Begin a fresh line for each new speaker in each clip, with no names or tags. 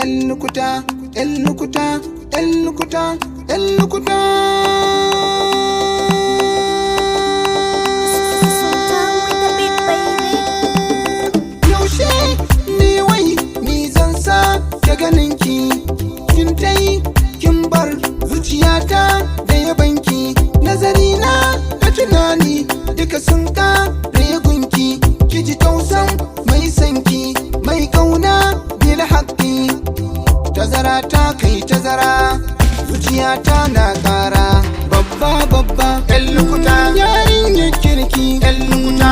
'yan lukuta, 'yan lukuta, 'yan lukuta, 'yan lukuta. Yaushe ni wai ni zan sa da ganinki, kin tai kin bar zuciyata da yabanki, nazarina da tunani duka sun kare gunki, ki ji tausan mai sanki mai kauna bil haqqi. Tazara ta kai tazara, zuciyata na kara, babba babba 'yan lukuta, yarinyar kirki 'yan lukuta,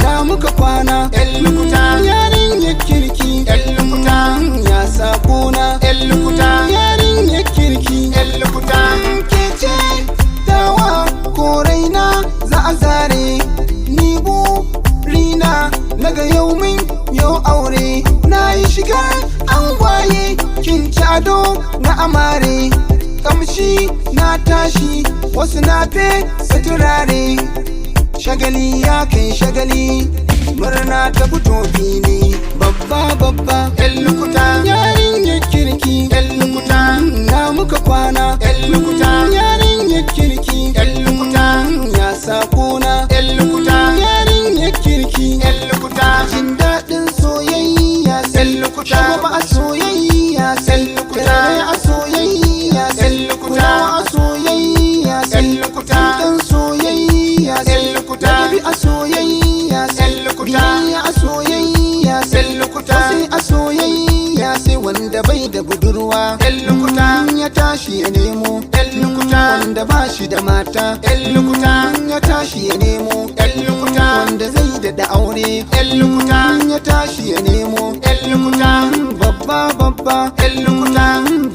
da muka kwana 'yan lukuta, yarinyar kirki 'yan lukuta, ya sakona 'yan lukuta, yarinyar kirki 'yan lukuta. Ke ce dawa ko raina za a zare, ni burina naga yau min yau aure, na yi shigar angwaye kin ci ado na amare, kamshi na tashi wasu na fesa turare, shagali ya kai shagali, murna ta fito fili, babba babba 'yan lukuta, yarinyar kirki 'yan lukuta, na muka kwana 'yan lukuta, yarinyar kirki 'yan lukuta, ya sakona 'yan lukuta, yarinyar kirki 'yan lukuta. Jin daɗin soyayya 'yan lukuta, shagwaba a soyayya 'yan lukuta, a soyayya 'yan lukuta, a soyayya 'yan lukuta, ɗan soyayya 'yan lukuta, bi a soyayya 'yan lukuta, a soyayya 'yan lukuta, sai a soyayya sai wanda bai da budurwa 'yan lukuta, ya tashi ya nemo 'yan lukuta, wanda ba shi da mata 'yan lukuta, ya tashi ya nemo 'yan lukuta, wanda zai daɗa aure 'yan lukuta, ya tashi ya nemo 'yan lukuta, babba babba 'yan lukuta,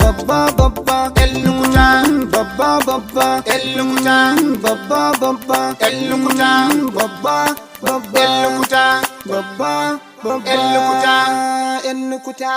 babba babba 'yan lukuta, babba babba 'yan lukuta, babba babba 'yan lukuta, babba babba 'yan lukuta, babba babba 'yan lukuta, 'yan lukuta.